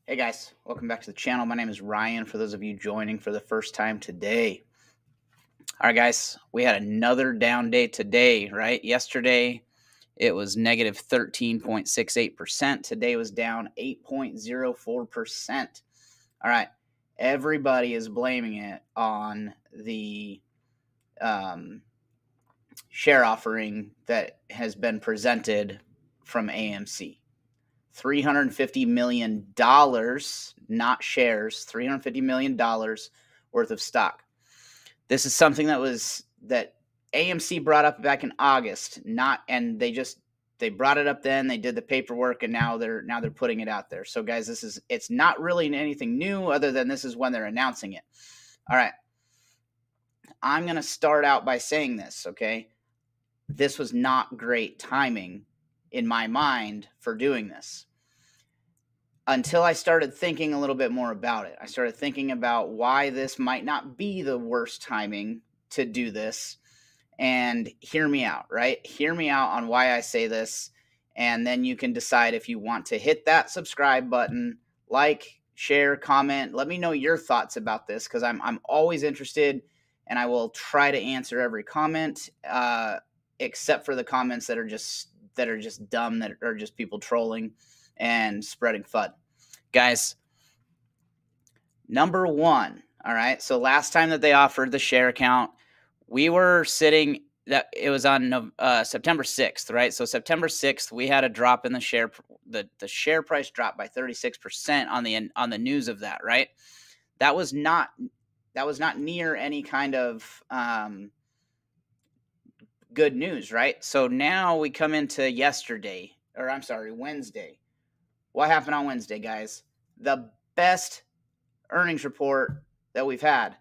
Hey guys, welcome back to the channel. My name is Ryan, for those of you joining for the first time today. All right, guys, we had another down day today, right? Yesterday, it was negative 13.68%. Today was down 8.04%. All right, everybody is blaming it on the share offering that has been presented from AMC. $350 million, not shares, $350 million worth of stock. This is something that AMC brought up back in August, and they brought it up then, they did the paperwork, and now they're putting it out there. So guys, it's not really anything new other than this is when they're announcing it. All right. I'm going to start out by saying this, okay? This was not great timing in my mind for doing this. Until I started thinking a little bit more about it. I started thinking about why this might not be the worst timing to do this. And hear me out, right? Hear me out on why I say this. And then you can decide if you want to hit that subscribe button, like, share, comment. Let me know your thoughts about this, because I'm always interested, and I will try to answer every comment, except for the comments that are just dumb, that are just people trolling and spreading FUD. Guys, number one, all right, so last time that they offered the share account, we were sitting, that it was on September 6th, right? So September 6th, we had a drop in the share, the share price dropped by 36% on the news of that, right? That was not near any kind of good news, right? So now we come into Wednesday. What happened on Wednesday, guys? The best earnings report that we've had.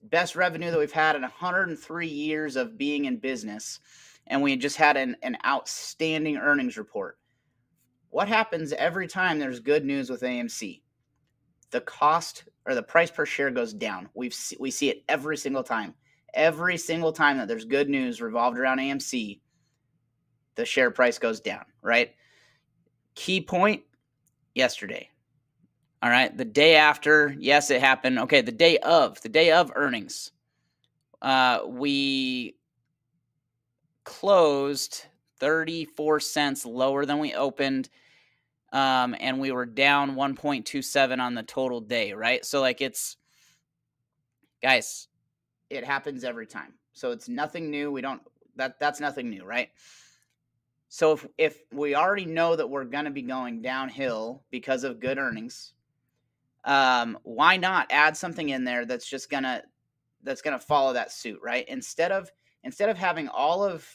Best revenue that we've had in 103 years of being in business. And we just had an outstanding earnings report. What happens every time there's good news with AMC? The cost or the price per share goes down. We see it every single time. Every single time that there's good news revolved around AMC, the share price goes down, right? Key point, yesterday. All right, the day after, yes, it happened. Okay, the day of earnings, we closed 34 cents lower than we opened, and we were down 1.27 on the total day, right? So guys, it happens every time. So it's nothing new. That's nothing new, right? So if we already know that we're going to be going downhill because of good earnings, why not add something in there that's gonna follow that suit, right? Instead of having all of,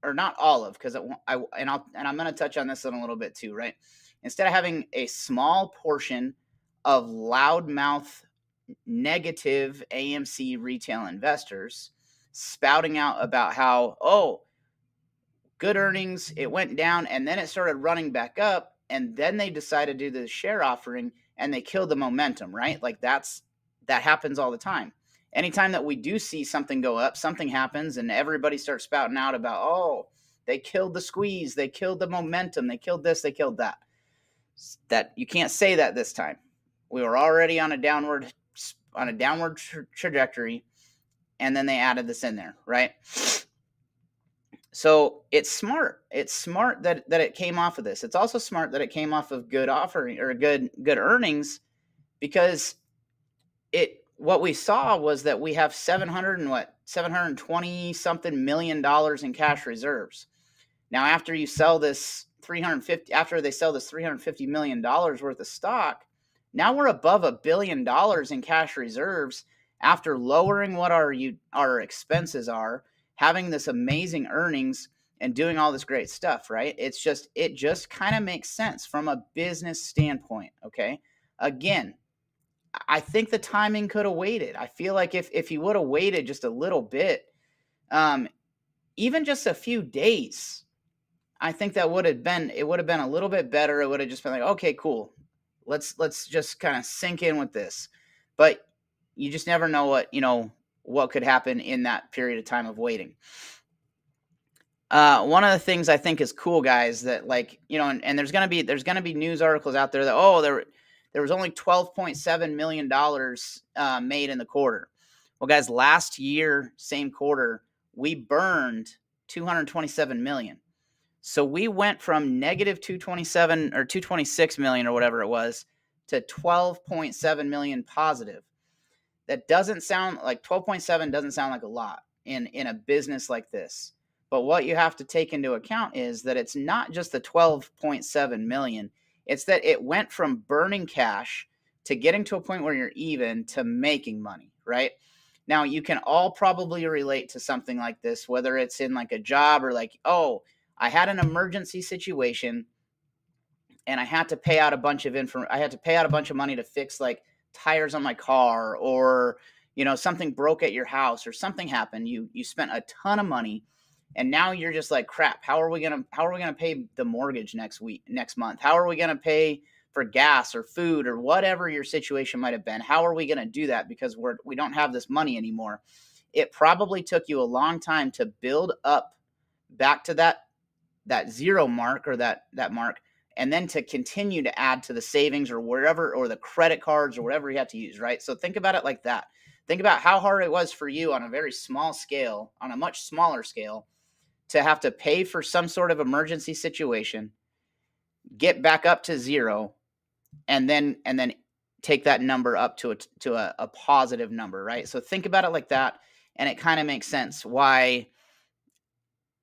or not all of, because I'm gonna touch on this in a little bit too, right? Instead of having a small portion of loudmouth negative AMC retail investors spouting out about how, oh, good earnings, it went down, and then it started running back up, and then they decided to do the share offering, and they killed the momentum, right? Like that happens all the time. Anytime that we do see something go up, something happens, and everybody starts spouting out about, oh, they killed the squeeze, they killed the momentum, they killed this, they killed that. That you can't say that this time. We were already on a downward trajectory, and then they added this in there, right? So it's smart. It's smart that it came off of this. It's also smart that it came off of good offering or good earnings, because what we saw was that we have $720 something million in cash reserves. Now, after they sell this $350 million worth of stock, now we're above $1 billion in cash reserves after lowering what our expenses are, having this amazing earnings, and doing all this great stuff, right? It just kind of makes sense from a business standpoint, okay? Again, I think the timing could have waited. I feel like if you would have waited just a little bit, even just a few days, I think it would have been a little bit better. It would have just been like, okay, cool. Let's just kind of sink in with this. But you just never know what could happen in that period of time of waiting. One of the things I think is cool, guys, that and there's gonna be news articles out there that, oh, there there was only $12.7 million made in the quarter. Well, guys, last year, same quarter, we burned $227 million. So we went from negative 227 or 226 million or whatever it was to 12.7 million positive. That doesn't sound like 12.7 doesn't sound like a lot in a business like this. But what you have to take into account is that it's not just the 12.7 million. It's that it went from burning cash to getting to a point where you're even to making money, right? Now, you can all probably relate to something like this, whether it's in like a job or like, oh, I had an emergency situation and I had to pay out a bunch of money to fix like tires on my car, or something broke at your house or something happened. You spent a ton of money and now you're just like, crap, how are we going to pay the mortgage next month? How are we going to pay for gas or food or whatever your situation might have been? How are we going to do that because we don't have this money anymore? It probably took you a long time to build up back to that zero mark or that mark, and then to continue to add to the savings or wherever, or the credit cards or whatever you have to use, right? So think about it like that. Think about how hard it was for you on a very small scale, on a much smaller scale, to have to pay for some sort of emergency situation, get back up to zero, and then take that number up to a positive number, right? So think about it like that, and it kind of makes sense why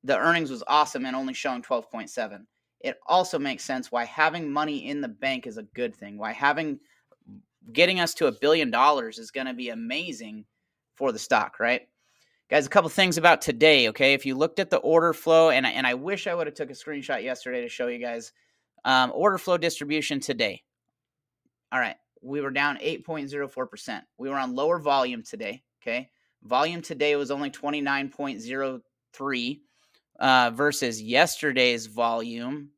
the earnings was awesome and only showing 12.7. It also makes sense why having money in the bank is a good thing. Why getting us to $1 billion is going to be amazing for the stock, right? Guys, a couple things about today, okay? If you looked at the order flow, and I wish I would have took a screenshot yesterday to show you guys, order flow distribution today. All right, we were down 8.04%. We were on lower volume today, okay? Volume today was only 29.03 versus yesterday's volume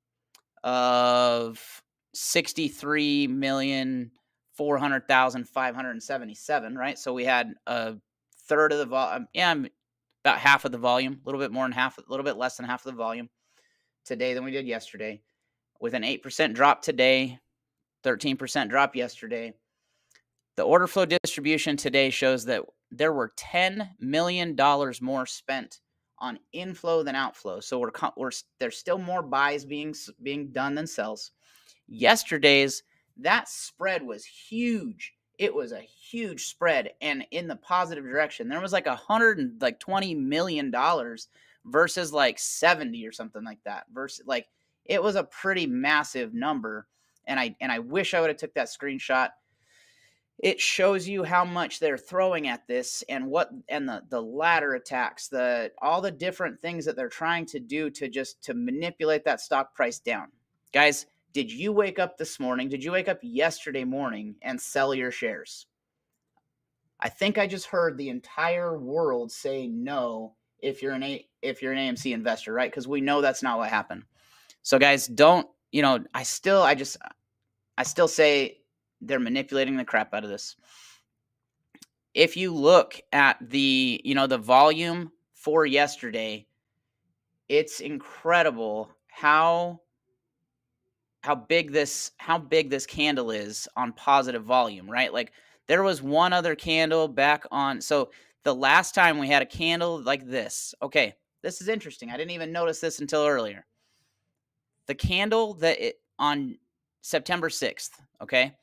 of 63,400,577, right? So we had a third of the volume, about half of the volume, a little bit more than half, a little bit less than half of the volume today than we did yesterday, with an 8% drop today, 13% drop yesterday. The order flow distribution today shows that there were $10 million more spent on inflow than outflow. So there's still more buys being done than sells. Yesterday's, that spread was huge. It was a huge spread, and in the positive direction. There was like $120 million versus like 70 or something like that. Versus it was a pretty massive number. And I wish I would have took that screenshot. It shows you how much they're throwing at this, and the ladder attacks, all the different things that they're trying to do to manipulate that stock price down. Guys, did you wake up this morning? Did you wake up yesterday morning and sell your shares? I think I just heard the entire world say no if you're an AMC investor, right? Because we know that's not what happened. So guys, don't, I still say they're manipulating the crap out of this. If you look at the volume for yesterday, it's incredible how big this candle is on positive volume, right? Like there was one other candle back on. So the last time we had a candle like this, okay, this is interesting. I didn't even notice this until earlier. The candle on September 6th, okay,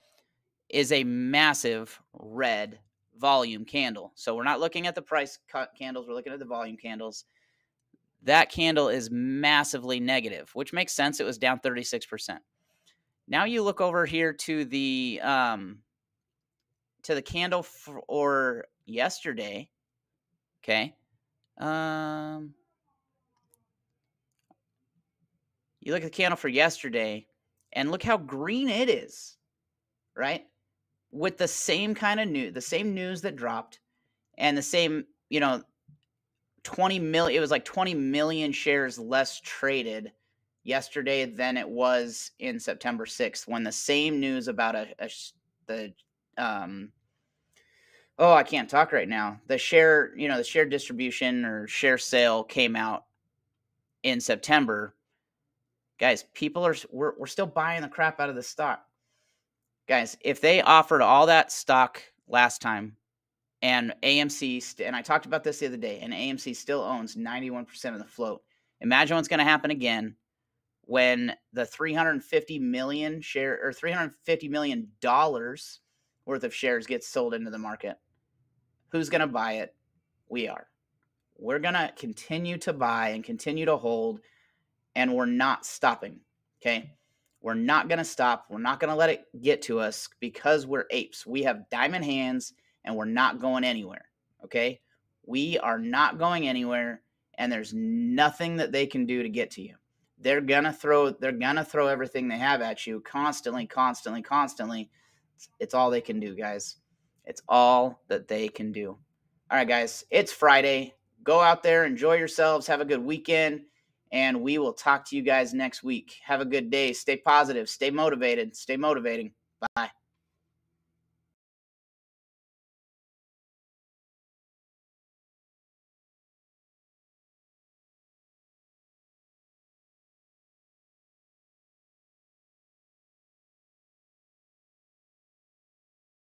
is a massive red volume candle. So we're not looking at the price candles. We're looking at the volume candles. That candle is massively negative, which makes sense. It was down 36%. Now you look over here to the candle for yesterday. Okay. You look at the candle for yesterday and look how green it is, right? With the same kind of news, the same news that dropped, and the same, 20 million, it was like 20 million shares less traded yesterday than it was in September 6th, when the same news about I can't talk right now. The share distribution or share sale came out in September. Guys, we're still buying the crap out of the stock. Guys, if they offered all that stock last time and AMC, and I talked about this the other day, and AMC still owns 91% of the float. Imagine what's going to happen again when the 350 million share or $350 million worth of shares gets sold into the market. Who's going to buy it? We are. We're going to continue to buy and continue to hold, and we're not stopping. Okay. We're not going to stop. We're not going to let it get to us because we're apes. We have diamond hands and we're not going anywhere. Okay. We are not going anywhere, and there's nothing that they can do to get to you. They're going to throw everything they have at you constantly. It's all they can do, guys. It's all that they can do. All right, guys, it's Friday. Go out there, enjoy yourselves, have a good weekend, and we will talk to you guys next week. Have a good day. Stay positive, stay motivated, stay motivating. Bye.